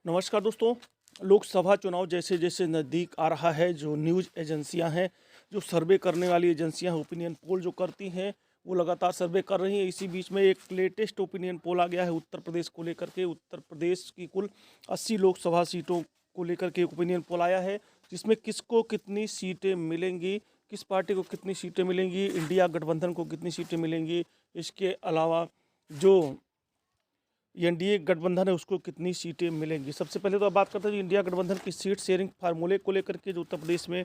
नमस्कार दोस्तों। लोकसभा चुनाव जैसे जैसे नज़दीक आ रहा है, जो न्यूज़ एजेंसियां हैं, जो सर्वे करने वाली एजेंसियां हैं, ओपिनियन पोल जो करती हैं, वो लगातार सर्वे कर रही हैं। इसी बीच में एक लेटेस्ट ओपिनियन पोल आ गया है उत्तर प्रदेश को लेकर के। उत्तर प्रदेश की कुल 80 लोकसभा सीटों को लेकर के एक ओपिनियन पोल आया है, जिसमें किसको कितनी सीटें मिलेंगी, किस पार्टी को कितनी सीटें मिलेंगी, इंडिया गठबंधन को कितनी सीटें मिलेंगी, इसके अलावा जो एनडीए गठबंधन है उसको कितनी सीटें मिलेंगी। सबसे पहले तो अब बात करते हैं इंडिया गठबंधन की सीट शेयरिंग फार्मूले को लेकर के। जो उत्तर प्रदेश में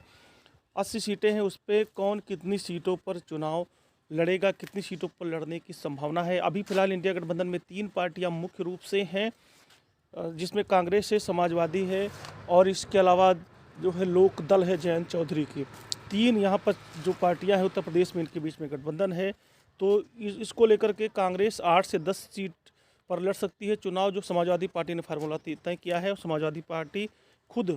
80 सीटें हैं, उस पर कौन कितनी सीटों पर चुनाव लड़ेगा, कितनी सीटों पर लड़ने की संभावना है। अभी फिलहाल इंडिया गठबंधन में 3 पार्टियां मुख्य रूप से हैं, जिसमें कांग्रेस है, समाजवादी है और इसके अलावा जो है लोक दल है जयंत चौधरी की। 3 यहाँ पर जो पार्टियाँ हैं उत्तर प्रदेश में, इनके बीच में गठबंधन है। तो इसको लेकर के कांग्रेस 8 से 10 सीट पर लड़ सकती है चुनाव। जो समाजवादी पार्टी ने फार्मूला तय किया है, समाजवादी पार्टी खुद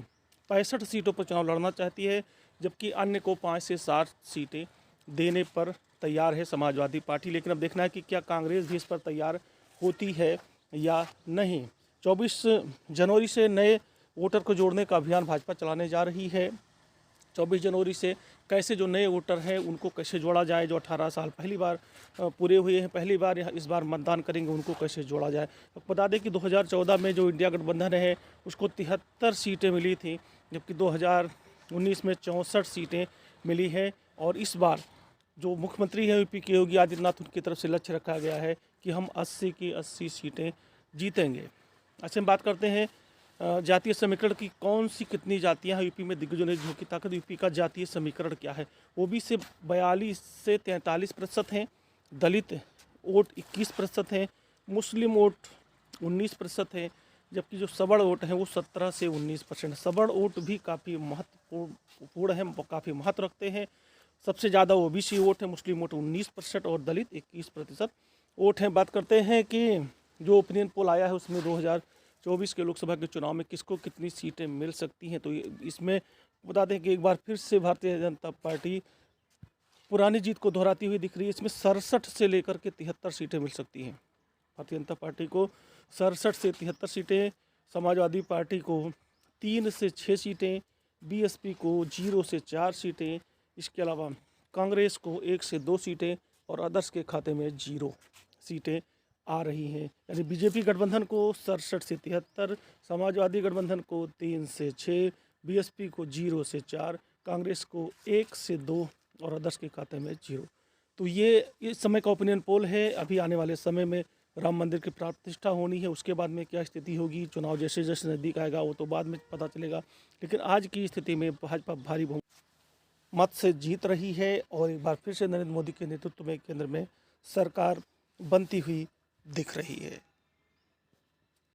65 सीटों पर चुनाव लड़ना चाहती है, जबकि अन्य को 5 से 7 सीटें देने पर तैयार है समाजवादी पार्टी। लेकिन अब देखना है कि क्या कांग्रेस भी इस पर तैयार होती है या नहीं। 24 जनवरी से नए वोटर को जोड़ने का अभियान भाजपा चलाने जा रही है। 24 जनवरी से कैसे जो नए वोटर हैं उनको कैसे जोड़ा जाए, जो 18 साल पहली बार पूरे हुए हैं, पहली बार इस बार मतदान करेंगे, उनको कैसे जोड़ा जाए। तो बता दें कि 2014 में जो इंडिया गठबंधन है उसको 73 सीटें मिली थी, जबकि 2019 में 64 सीटें मिली है। और इस बार जो मुख्यमंत्री है यूपी के योगी आदित्यनाथ, उनकी तरफ से लक्ष्य रखा गया है कि हम 80 की 80 सीटें जीतेंगे। अच्छा, हम बात करते हैं जातीय समीकरण की। कौन सी कितनी जातियां हैं यूपी में, दिग्गजों ने झोंकी ताकत। यूपी का जातीय समीकरण क्या है। ओबीसी से 42 से 43% हैं, दलित वोट 21% हैं, मुस्लिम वोट 19% है, जबकि जो सवर्ण वोट हैं वो 17 से 19%। सवर्ण वोट भी काफ़ी महत्वपूर्ण है, काफ़ी महत्व रखते हैं। सबसे ज़्यादा ओबीसी वोट है, मुस्लिम वोट 19% और दलित 21% वोट हैं। बात करते हैं कि जो ओपिनियन पोल आया है उसमें 2024 के लोकसभा के चुनाव में किसको कितनी सीटें मिल सकती हैं। तो इसमें बता दें कि एक बार फिर से भारतीय जनता पार्टी पुरानी जीत को दोहराती हुई दिख रही है। इसमें 67 से लेकर के 73 सीटें मिल सकती हैं। भारतीय जनता पार्टी को 67 से 73 सीटें, समाजवादी पार्टी को 3 से 6 सीटें, बीएसपी को 0 से 4 सीटें, इसके अलावा कांग्रेस को 1 से 2 सीटें और अदर्स के खाते में 0 सीटें आ रही हैं। यानी बीजेपी गठबंधन को 67 से 73, समाजवादी गठबंधन को 3 से 6, बीएसपी को 0 से 4, कांग्रेस को 1 से 2 और अदर्स के खाते में 0। तो ये इस समय का ओपिनियन पोल है। अभी आने वाले समय में राम मंदिर की प्राण प्रतिष्ठा होनी है, उसके बाद में क्या स्थिति होगी, चुनाव जैसे जैसे नज़दीक आएगा वो तो बाद में पता चलेगा। लेकिन आज की स्थिति में भाजपा भारी मत से जीत रही है और एक बार फिर से नरेंद्र मोदी के नेतृत्व में केंद्र में सरकार बनती हुई दिख रही है।